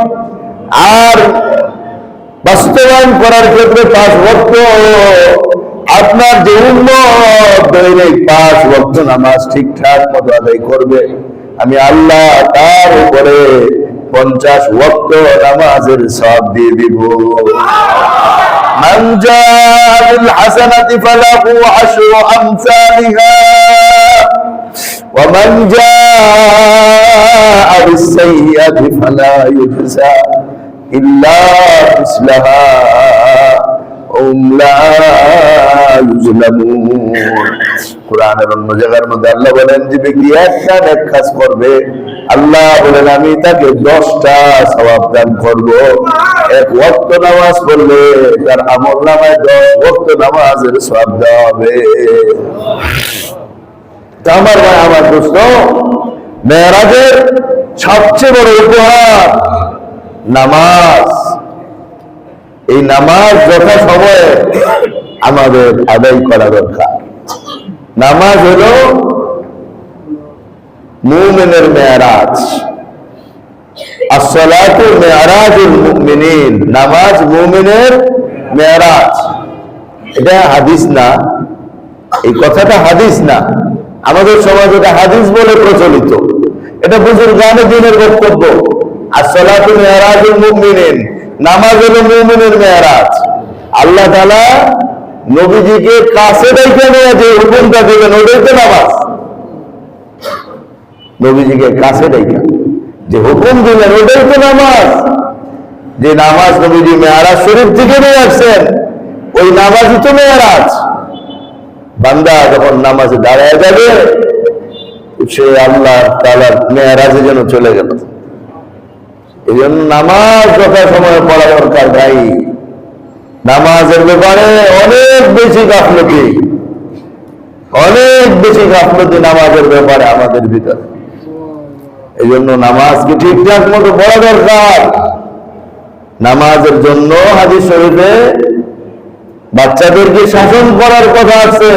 Speaker 1: আর বাস্তবায়ন করার ক্ষেত্রে 5 ওয়াক্ত, আপনার যে উম্মত দৈনিক 5 ওয়াক্ত নামাজ ঠিকঠাক মতো আদায় করবে, আমি আল্লাহ তার উপরে 50 ওয়াক্ত নামাজের সওয়াব দিয়ে দিব। মান জাআ বিল হাসানাতি ফালাহু 10 আমসালিহা ওয়া মান জাআ বিস সাইয়্যাতি ফালা ইউজজা ইল্লা মিসলাহা হুম লা ইউজলামুন। কোরআনের অন্য জায়গার মধ্যে আল্লাহ বলেন যে ব্যক্তি একটা নেক কাজ করবে, আল্লাহ বলেন আমি তাকে 10টা সওয়াব দান করব। 1 ওয়াক্ত নামাজ পড়লে তার আমলনামায় 10 ওয়াক্ত নামাজের সওয়াব দেওয়া হবে। আমার ভাই, আমার দোস্ত, মেরাজের সবচেয়ে বড় উপহার নামাজ। এই নামাজ যথা সময়ে আমাদের আদায় করা দরকার। নামাজ হলো মুমিনের মেরাজ। আসসালাতু মেরাজুল মুমিনিন, নামাজ মুমিনের মেরাজ। এটা হাদিস না, এই কথাটা হাদিস না, আমাদের সমাজে এটা হাদিস বলে প্রচলিত। এটা বুজুর্গানে দ্বীনের বক্তব্য। আসসালাতু মেরাজুল মুমিনিন, নামাজ হলো মুমিনের মেরাজ। আল্লাহ তাআলা নবীজিকে কাছে ডেকে নিয়ে যে হুকুমটা দিবেন ওটাই তো নামাজ। নবীজিকে কাছে ডেকে যে হুকুম দিলেন ওটাই তো নামাজ। যে নামাজ নবীজি মেরাজ শরীফ থেকে নিয়ে আসছেন, ওই নামাজই তো মেরাজ। বান্দা যখন নামাজে দাঁড়ায় যাবে, সে আল্লাহ তাআলার মেরাজে যেন চলে গেল। এই জন্য নামাজ যথা সময়ে পড়া দরকার ভাই। নামাজের ব্যাপারে অনেক বেশি গাফলতি, অনেক বেশি গাফলতি নামাজের ব্যাপারে আমাদের ভিতরে। এই জন্য নামাজকে ঠিকঠাক মতো পড়া দরকার। নামাজের জন্য হাদিস শরীফে বাচ্চাদেরকে শাসন করার কথা আছে।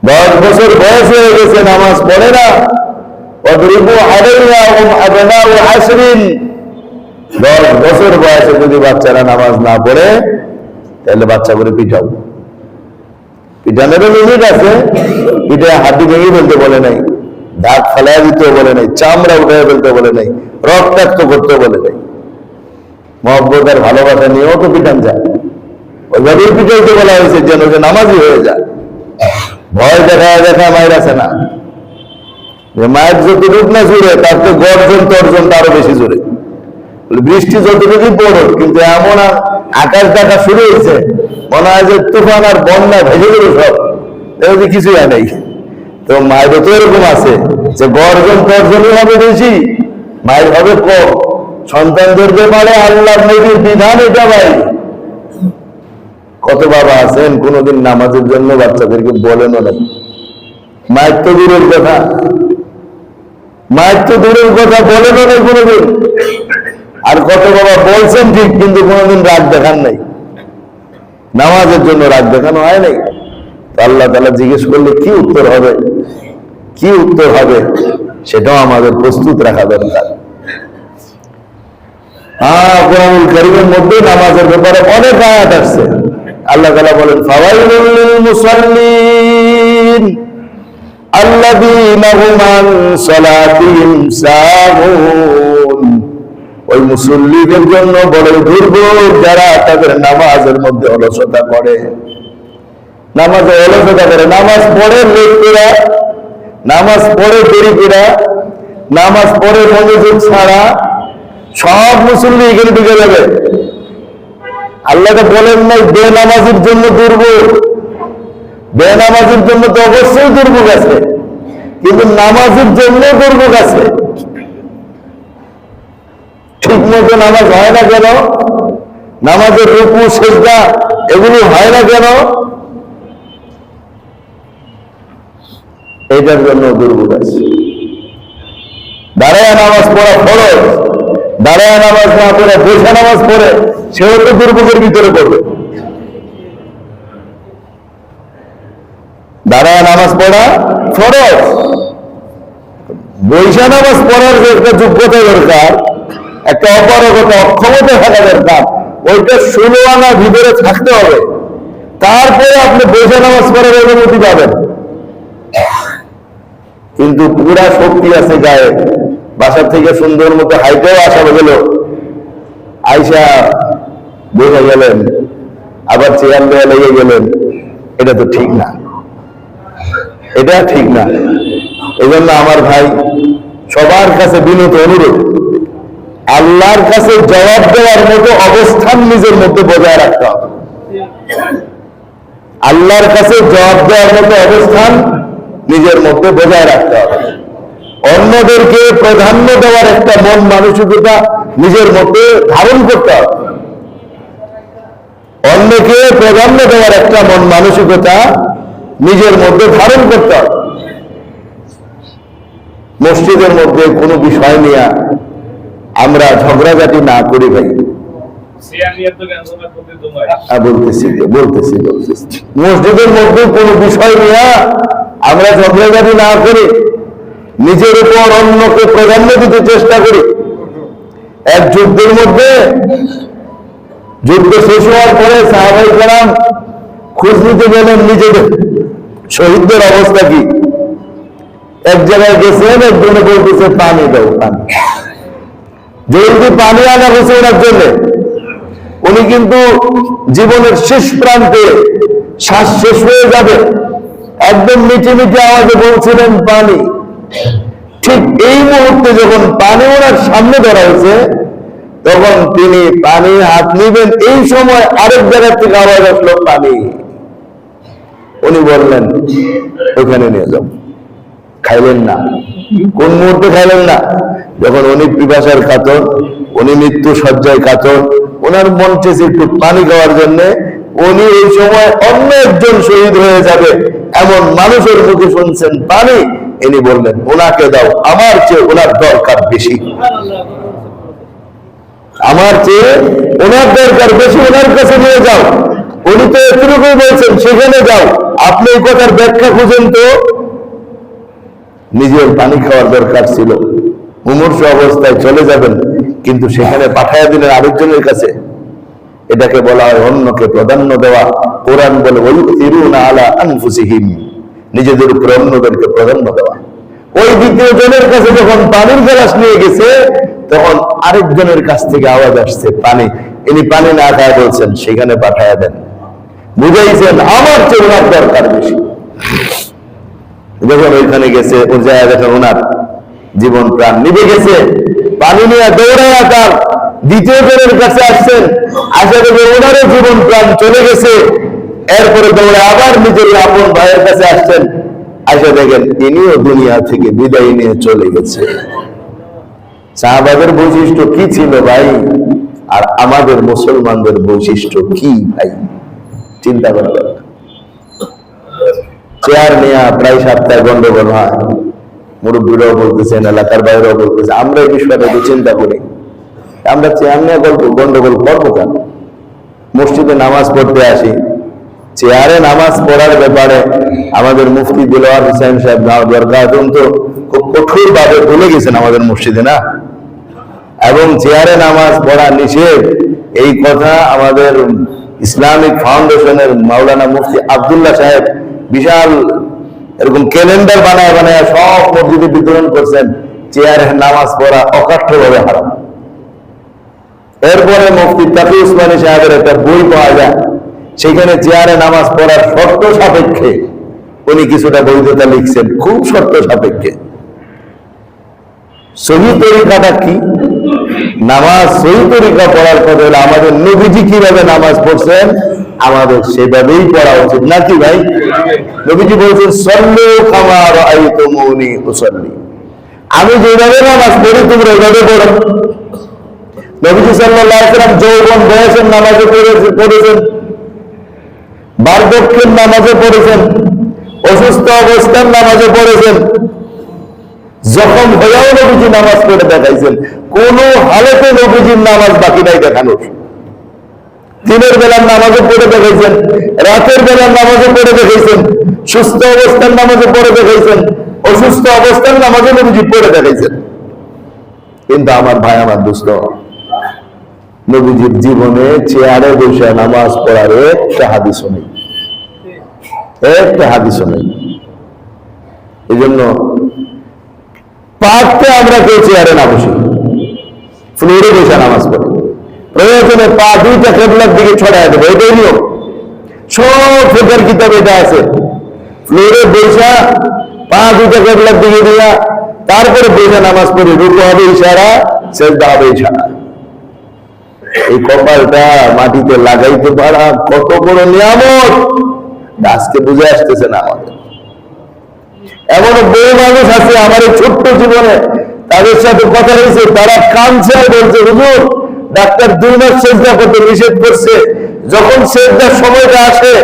Speaker 1: 10 বছর বয়স হয়ে গেছে, নামাজ পড়ে না। ওয়াদরিবু আলাইহিম আবনাউ 10। 10 বছর বয়সে যদি বাচ্চারা নামাজ না পড়ে, তাহলে বাচ্চা করে পিটাও। পিটানোরও লিমিট আছে। পিঠে হাড্ডি ভেঙে ফেলতে বলে নাই, দাঁত ফেলাই দিতে বলে নাই, চামড়া উঠে ফেলতে বলে নাই, রক্তাক্ত করতে বলে নাই। মহব্বত আর ভালোবাসা নিয়েও তো পিটান যায়। ওইভাবেই পিটাইতে বলা হয়েছে যেন যে নামাজি হয়ে যায়। ভয় দেখা মায়ের আছে না, যে মায়ের যতটুক না জুড়ে তার তো গর্জন তর্জন আরো বেশি জোরে। বৃষ্টি যতটুকু পড়ো, কিন্তু এমন আকাশ দেখা শুরু হয়েছে, মনে হয় যে তুফান আর বন্যা ভেজে গেল সব, যে কিছুই আর নেই। তো মায়েরও তো এরকম আছে যে গর্জন তর্জনই হবে বেশি, মায়ের হবে কম। সন্তানদের ব্যাপারে আল্লাহ নবীর বিধান এটা ভাই। কত বাবা আছেন কোনদিন নামাজের জন্য বাচ্চাদেরকে বলেনও নাই। মায়ের তো দূরের কথা, মায়ের তো দূরের কথা বলেনও নাই কোনদিন। আর কত বাবা বলছেন ঠিক, কিন্তু কোনদিন রাগ দেখান নাই। নামাজের জন্য রাগ দেখানো হয় নাই। আল্লাহ তাআলা জিজ্ঞেস করলে কি উত্তর হবে, কি উত্তর হবে, সেটাও আমাদের প্রস্তুত রাখা দরকার। কোরআনুল কারীমের মধ্যে নামাজের ব্যাপারে অনেক আয়াত আসছে। আল্লাহ তাআলা বলেন, ফাওয়াইলুল লিল মুসাল্লিন আল্লাযীনা হুম আন সালাতিহিম সাহুন। ওই মুসল্লিদের জন্য বড় দুর্ভোগ যারা তাদের নামাজের মধ্যে অলসতা করে। নামাজে অলসতা করে, নামাজ পড়ে লেট করে, নামাজ পড়ে দেরি করে, নামাজ পড়ে মনোযোগ ছাড়া, সব মুসল্লি এখানে ঢুকে যাবে। আল্লাহ তো বলেন নাই বেনামাজির জন্য দুর্ভোগ। বেনামাজির জন্য তো অবশ্যই দুর্ভোগ আছে, কিন্তু নামাজের জন্য দুর্ভোগ আছে। ঠিক মতো নামাজ হয় না কেন? নামাজের রুকু সিজদা এগুলো হয় না কেন? এটার জন্য দুর্ভোগ আছে। দাঁড়ায় নামাজ পড়া ফরজ, দাঁড়ায় নামাজ না পড়ে বসে নামাজ পড়ে, সেও তো দুর্ভোগের ভিতরে পড়বে। দাঁড়ায় নামাজ পড়া ফরজ, বৈশা নামাজ পড়ার যে একটা যোগ্যতা দরকার, একটা অপারগতা, অক্ষমতা থাকা দরকার। ওইটা 16 আনা ভিতরে থাকতে হবে, তারপরে আপনি বসে নামাজ পড়ার অনুমতি পাবেন। কিন্তু পুরা শক্তি আছে গায়ে, বাসা থেকে সুন্দর মতো হাইটেও আসা গেল, আইসা বসে গেলেন, আবার চেয়ার দেওয়া লেগে গেলেন, এটা তো ঠিক না, এটা ঠিক না। এই জন্য আমার ভাই, সবার কাছে বিনীত অনুরোধ, আল্লাহর কাছে জবাব দেওয়ার মতো অবস্থান নিজের মধ্যে বজায় রাখতে হবে। আল্লাহর কাছে জবাব দেওয়ার মতো অবস্থান নিজের মধ্যে বজায় রাখতে হবে। অন্যদেরকে প্রাধান্য দেওয়ার একটা মন মানসিকতা নিজের মধ্যে ধারণ করতে হবে। অন্যকে প্রাধান্য দেওয়ার একটা মন মানসিকতা নিজের মধ্যে ধারণ করতে হবে। মসজিদের মধ্যে কোনো বিষয় নিয়ে আমরা ঝগড়াঝাটি না করি ভাই। বলতেছি মসজিদের মধ্যে কোনো বিষয় নিয়ে আমরা ঝগড়াঝাটি না করি, নিজের উপর অন্যকে প্রাধান্য দিতে চেষ্টা করি। এক যুদ্ধের মধ্যে, যুদ্ধ শেষ হওয়ার পরে সাহাবায়ে কেরাম খোঁজ নিতে গেলেন নিজেদের শহীদদের অবস্থা কি। এক জায়গায় গেছেন, একজনে বলতেছে পানি দাও, পানি জলদি পানি আনা হয়েছে ওনার জন্য। উনি কিন্তু জীবনের শেষ প্রান্তে, শ্বাস শেষ হয়ে যাবে, একদম মিঠে মিঠে আওয়াজে বলছিলেন পানি। ঠিক এই মুহূর্তে যখন পানি ওনার সামনে ধরা হয়েছে, তখন তিনি পানি হাত নিবেন, এই সময় আরেক জায়গার থেকে আওয়াজ আসলো পানি। উনি বললেন ওখানে নিয়ে যাও। খাইলেন না। কোন মুহূর্তে খাইলেন না? যখন উনি পিপাসার কাতর, উনি মৃত্যু শয্যায় কাতর, ওনার মন চেয়েছে একটু পানি খাওয়ার জন্য। উনি এই সময় অন্য একজন শহীদ হয়ে যাবে এমন মানুষের মুখে শুনছেন পানি, ইনি বললেন ওনাকে দাও, আমার চেয়ে ওনার দরকার বেশি, আমার চেয়ে ওনার দরকার বেশি, ওনার কাছে নিয়ে যাও। উনি তো এতটুকুই বলছেন সেখানে যাও। আপনি এই কথার ব্যাখ্যা খুঁজেন তো। নিজের পানি খাওয়ার দরকার ছিল, মুমূর্ষ অবস্থায় চলে যাবেন, কিন্তু সেখানে পাঠাইয়া দিলেন আরেকজনের কাছে। এটাকে বলা হয় অন্যকে প্রাধান্য দেওয়া। কোরআন বলে ওয়ুথিরুনা আলা আনফুসিহিম, নিজেদের উপর অন্যদেরকে প্রাধান্য দেওয়া। ওই দ্বিতীয় জনের কাছে যখন পানির গ্লাস নিয়ে গেছে, তখন আরেকজনের কাছ থেকে আওয়াজ আসছে পানি। ইনি পানি না খায় বলছেন সেখানে পাঠাইয়া দেন, বুঝাইছেন আমার চেয়ে ওনার দরকার বেশি। যখন ওইখানে গেছে, ওর জায়গা দেখেন ওনার জীবন প্রাণ নিভে গেছে, পানি নিয়ে দৌড়ায় তার দ্বিতীয় জনের কাছে আসছেন, আসা দেখে ওনারও জীবন প্রাণ চলে গেছে। এরপরে দৌড়ে আবার নিজের আপন ভাইয়ের কাছে আসছেন, আসা দেখেন ইনিও দুনিয়া থেকে বিদায় নিয়ে চলে গেছে। সাহাবাদের বৈশিষ্ট্য কি ছিল ভাই, আর আমাদের মুসলমানদের বৈশিষ্ট্য কি ভাই, চিন্তা করা দরকার। চেয়ার নেওয়া প্রায় সপ্তাহে গন্ডগোল হয়, মুরব্বীরাও বলতেছেন, এলাকার বাইরেও বলতেছে। আমরা এই বিষয়টা চিন্তা করি, আমরা চেয়ার নিয়ে গন্ডগোল করবো কেন? মসজিদে নামাজ পড়তে আসি, চেয়ারে নামাজ পড়ার ব্যাপারে আমাদের মুফতি দিলওয়ার হোসেন সাহেব বরকাতুম তো খুব কঠোর ভাবে বলে গেছেন আমাদের মসজিদে, না? এবং চেয়ারে নামাজ পড়া নিষেধ, এই কথা আমাদের ইসলামিক ফাউন্ডেশনের মাওলানা মুফতি আব্দুল্লাহ সাহেব বিশাল এরকম ক্যালেন্ডার বানায় বানায় সব মসজিদে বিতরণ করছেন, চেয়ারে নামাজ পড়া অকাঠ্যভাবে হারাম। এরপরে মুফতি তাকি উসমানী সাহেবের একটা বই পাওয়া যায়, সেখানে চেয়ারে নামাজ পড়ার শর্ত সাপেক্ষে উনি কিছুটা বৈধতা লিখছেন, খুব শর্ত সাপেক্ষে। সহি তরিকাটা কি? নামাজ সহি তরিকা পড়ার কথা হলে আমাদের নবীজি কিভাবে নামাজ পড়ছেন আমাদের সেভাবেই পড়া উচিত, নাকি ভাই? নবীজি বলছেন সল্লু কামা রাআইতুমুনি উসাল্লি, আমি যেভাবে নামাজ পড়ি তোমরা ওইভাবে পড়ো। নবীজি সাল্লাল্লাহু আলাইহি ওয়াসাল্লাম যৌবন বয়সের নামাজে পড়েছেন, বার্ধক্যের নামাজে পড়েছেন, অসুস্থ অবস্থার নামাজে পড়েছেন, যখন হয়েও নবীজি নামাজ পড়ে দেখাইছেন। কোন হালতে নবীজির নামাজ বাকি নাই দেখানোর। দিনের বেলার নামাজে পড়ে দেখাইছেন, রাতের বেলার নামাজে পড়ে দেখাইছেন, সুস্থ অবস্থার নামাজে পড়ে দেখাইছেন, অসুস্থ অবস্থার নামাজে নবীজি পড়ে দেখাইছেন। কিন্তু আমার ভাই, আমার দোস্ত, নবীজির জীবনে চেয়ারে বসে নামাজ পড়ার একটা হাদিসও নেই, একটা হাদিসও নেই। এই জন্য পাকতে আমরা কেউ চেয়ারে না বসি, ফ্লোরে বসে নামাজ পড়ি। প্রয়োজনে পা দুইটা কেবলার দিকে ছড়াই দেবো, এটাই নিয়ম। সব ফিকার কিতাবে এটা আছে। ফ্লোরে বসা পা দুইটা কেবলার দিকে দিয়া তারপরে বসে নামাজ পড়ি। রুকু হবে ইশারা, সেজদা হবে ইশারা। এই কপালটা মাটিতে লাগাইতে পারা কত বড় নিয়ামত, আজকে বুঝে আসতেছে না আমাদের। এমন বহু মানুষ আছে আমার এই ছোট্ট জীবনে, তাদের সাথে কথা হয়েছে, তারা কাঁদছে আর বলছে, হুজুর ডাক্তার 2 মাস সেজদা করতে নিষেধ করছে, যখন সেজদার সময়টা আসে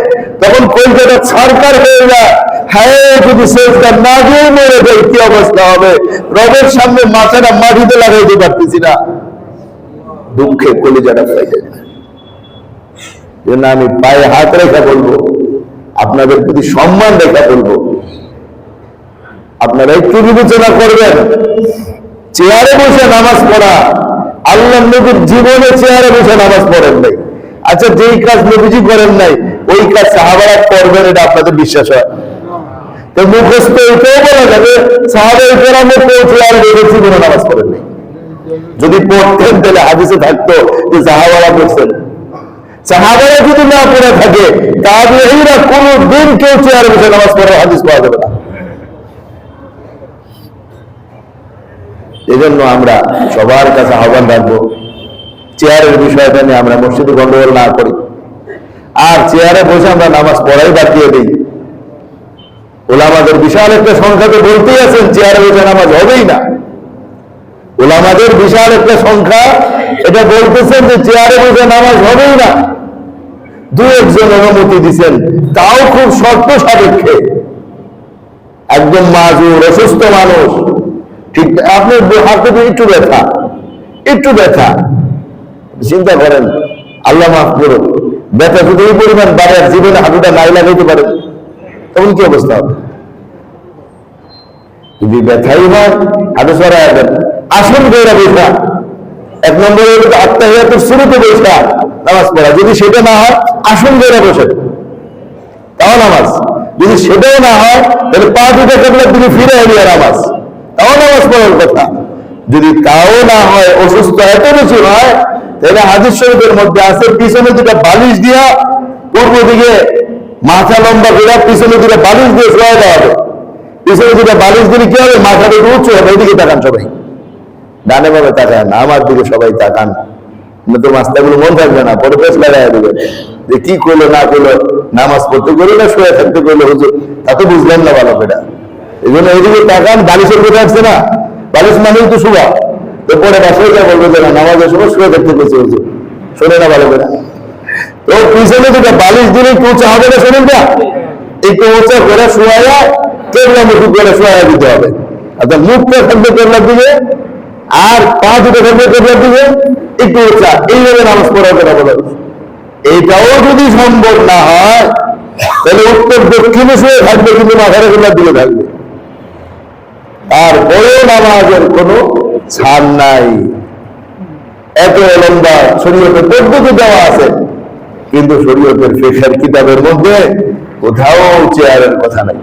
Speaker 1: তখন কলকাতা সরকার হয়ে যায়, হ্যাঁ যদি সেজদা না দিয়ে মেরে দেয় কি অবস্থা হবে, রবের সামনে মাথাটা মাটিতে লাগাইতে পারতেছি না, দুঃখে কলিজাটা ফেটে যায়। জন্য আমি পায়ে হাত রেখা বলবো, আপনাদের প্রতি সম্মান রেখা বলবো, আপনারা একটু বিবেচনা করবেন। চেয়ারে বসে নামাজ পড়া, আল্লাহ নবীর জীবনে চেয়ারে বসে নামাজ পড়েন নাই। আচ্ছা, যেই কাজ নবীজি করেন নাই ওই কাজ সাহাবারা করবেন, এটা আপনাদের বিশ্বাস হয়? তো মুখস্থ এটাও বলা যাবে সাহাবায়ে কেরামের কেউ চেয়ারে বসে জীবনে নামাজ পড়েন নাই। যদি পড়তেন তাহলে হাদিসে থাকতো যে সাহাবারা পড়ছেন। সাহাবারা যদি না পড়ে থাকে তাবেঈরা কোনদিন কেউ চেয়ারে বসে নামাজ পড়ার হাদিস পাওয়া যাবে না। এজন্য আমরা সবার কাছে আহ্বান রাখবো, চেয়ারের বিষয়টা নিয়ে আমরা মসজিদে গন্ডগোল না করি, আর চেয়ারে বসে আমরা নামাজ পড়াই বাকিয়ে দিই। ওলামাদের বিশাল একটা সংখ্যা তো বলতেই আছেন চেয়ারে বসে নামাজ হবেই না। ওলামাদের বিশাল একটা সংখ্যা এটা বলতেছেন যে চেয়ারে বসে নামাজ হবেই না। 2-1 জন অনুমতি দিচ্ছেন, তাও খুব শর্ত সাপেক্ষে। একদম মাজুর অসুস্থ মানুষ, ঠিক আপনার হাতে একটু ব্যথা, একটু ব্যথা, চিন্তা করেন আল্লাহ মাফ করুন, ব্যথা যদি এই পরিমাণ বাড়ে জীবনে হাঁটুটা নাই লাগাইতে পারেন তখন কি অবস্থা হবে? যদি ব্যথাই হয় হাঁটু সরাই দেন, আসন গৌরা বৈঠা, 1 নম্বরে আত্মাহিয়াতের শুরুতে বৈঠা নামাজ পড়া, যদি সেটা না হয় আসন গৌরা বসে তাও নামাজ, যদি সেটাও না হয় তাহলে পা দুটো কেবলার দিকে ফিরে এলিয়া নামাজ, তাও নামাজ পড়ার কথা। যদি তাও না হয়, অসুস্থ এত বেশি হয়, তাহলে হাদিস শরীফের মধ্যে আছে পিছনে 2টা বালিশ দিয়া পূর্ব দিকে মাথা লম্বা করে পিছনে 2টা বালিশ দিয়ে শোয়া দেওয়া হবে। পিছনে 2টা বালিশ দিলে কি হবে, মাথাটা একটু উঁচু হবে, এইদিকে তাকান সবাই, ডানে ভাবে তাকান, আমার দিকে সবাই তাকান, তো মাস্টারগুলো মন থাকবে না, পরে পেশ লাগাই দেবে যে কি করলো না করলো, নামাজ পড়তে করলো না শুয়ে থাকতে করলো, হুজুর তা তো বুঝলেন না ভালো করে। এই জন্য এইদিকে তাকান, বালিশের কোথায় আসছে না, বালিশ মানেই তো শুয়া, এরপরে বাসায় যা বলবো যে না নামাজের সময় শুয়ে থাকতে পেয়েছে, হুজুর শোনে না ভালো করে। তো পিছনে 2টা বালিশ দিলে একটু উঁচা হবে না, শোনেন না, একটু উঁচা করে শোয়া কেবলা মুখি করে শোয়া দিতে হবে। অর্থাৎ মুখটা থাকবে কেবলার দিকে আর পা দুটো থাকবে কেবলার দিকে, একটু উঁচা, এইভাবে নামাজ পড়ার কথা বলা হচ্ছে। এইটাও যদি সম্ভব না হয় তাহলে উত্তর দক্ষিণে শুয়ে থাকবে, কিন্তু মাথাটা কেবলার দিকে থাকবে, তারপরেও নামাজের কোনো ছাড় নাই। এত লম্বা শরীয়তের পদ্ধতি দেওয়া আছে, কিন্তু শরীয়তের ফিকহের কিতাবের মধ্যে কোথাও চেয়ারের কথা নাই।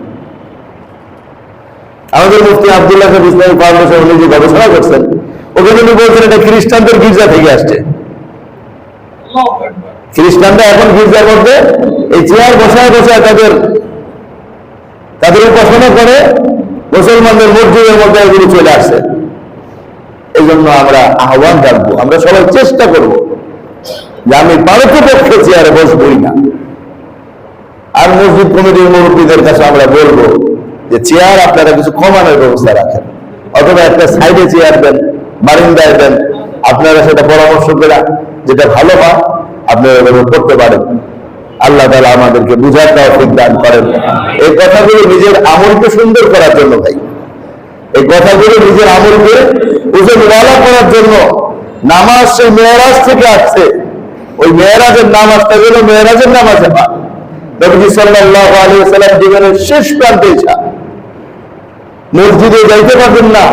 Speaker 1: আমাদের মুফতি আব্দুল্লাহ সাহেব ইসলামিক ফাউন্ডেশন উনি যে গবেষণা করছেন, ওখানে উনি বলছেন এটা খ্রিস্টানদের গির্জা থেকে আসছে। খ্রিস্টানরা এখন গির্জার মধ্যে এই চেয়ার বসায় বসায় তাদের উপাসনা করে, মুসলমানদের মসজিদের মধ্যে এগুলো চলে আসছে। এই জন্য আমরা আহ্বান রাখবো, আমরা সবাই চেষ্টা করব যে আমি পারতপক্ষে চেয়ারে বসবই না। আর মসজিদ কমিটির মুরব্বীদের কাছে আমরা বলবো যে চেয়ার আপনারা কিছু কমানোর ব্যবস্থা রাখেন, অথবা একটা সাইডে চেয়ার দেন, বারিন্দায় দেন, আপনারা সেটা পরামর্শ করে যেটা ভালো হয় আপনারা করতে পারেন। আল্লাহ তাআলা আমাদেরকে বুঝার তৌফিক দান করেন। এই কথাগুলো নিজের আমলকে সুন্দর করার জন্য ভাই, এই কথাগুলো নিজের আমলকে ওয়ালা করার জন্য। নামাজ সেই মেরাজ থেকে আসছে, ওই মেরাজের নামাজটা গেল মেরাজের নামাজ। নবী সাল্লাল্লাহু আলাইহি ওয়াসাল্লাম জীবনের শেষ প্রান্তে মসজিদে যাইতে পারবেন না,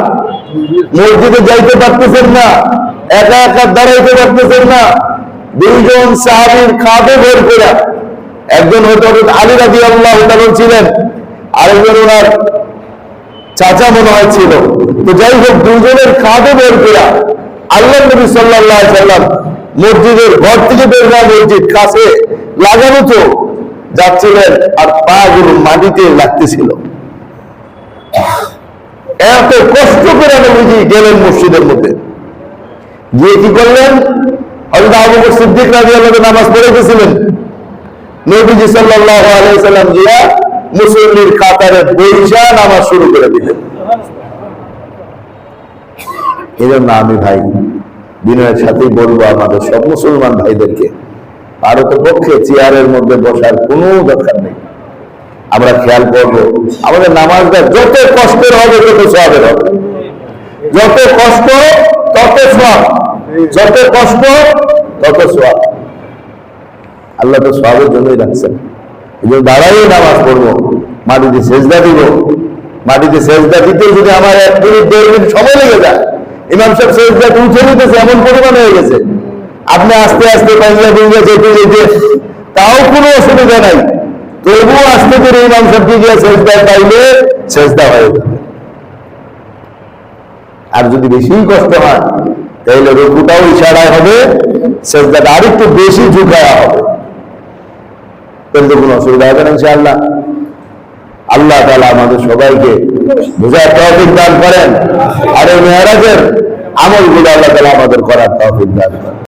Speaker 1: মসজিদে যাইতে পারতেছেন না, একা একা দাঁড়াইতে পারতেছেন না, দুইজন সাহাবীর কাঁধে বের করে, একজন হয়তো আলী রাদিয়াল্লাহু তাআলা ছিলেন, আরেকজন ওনার চাচা মনে হয় ছিল। তো যাই হোক, দুইজনের কাঁধে বের করে আল্লাহ নবী সাল্লাল্লাহু আলাইহি ওয়াসাল্লাম মসজিদের ঘর থেকে বের হওয়া, মসজিদ কাছে লাগানো তো যাচ্ছিলেন, আর পা গুলো মাটিতে লাগতেছিল। এত কষ্ট করে নবীজি গেলেন মসজিদের মধ্যে, গিয়ে কি করলেন? হযরত আবু বকর সিদ্দিক রাদিয়াল্লাহু আনহু নামাজ পড়ে গেছিলেন, নবীজি সাল্লাল্লাহু আলাইহি ওয়াসাল্লাম গিয়া মুসল্লির কাতারে বৈশা নামাজ শুরু করে দিলেন। এজন্য আমি ভাই বিনয়ের সাথেই বলবো আমাদের সব মুসলমান ভাইদেরকে, ভারতের পক্ষে চেয়ারের মধ্যে বসার কোনো দরকার নেই। আমরা খেয়াল করবো আমাদের নামাজটা যত কষ্টের হবে তত সওয়াবের হবে, যত কষ্ট তত সওয়াব, যত কষ্ট তত সওয়াব। আল্লাহ তো সওয়াবের জন্যই রাখছেন। এই যে দাঁড়াই নামাজ পড়বো, মাটিতে সেজদা দিব, মাটিতে সেজদা দিতে যদি আমার 1 মিনিট 1.5 মিনিট সময় লেগে যায়, ইমাম সাহেব সেজদাতে উঠে নিতেছে, এমন পরিমাণ হয়ে গেছে, আপনি আস্তে আস্তে বাংলা বাংলা যেতে যেতে তাও কোনো অসুবিধা নাই, তবুও আস্তে করে ইমাম সাহেবকে গিয়ে সেজদা পাইলে সেজদা হয়ে যাবে। আর যদি বেশি কষ্ট হয় তাহলে রুকুটাও ইশারায় হবে, সেজদাটা আরেকটু বেশি ঝুঁকায়া হবে, কিন্তু কোনো অসুবিধা হবে না ইনশাআল্লাহ। আল্লাহ তাআলা আমাদের সবাইকে বুঝার তৌফিক দান করেন, আর এই মেরাজের আমলগুলো আল্লাহ তাআলা আমাদের করার তৌফিক দান করেন।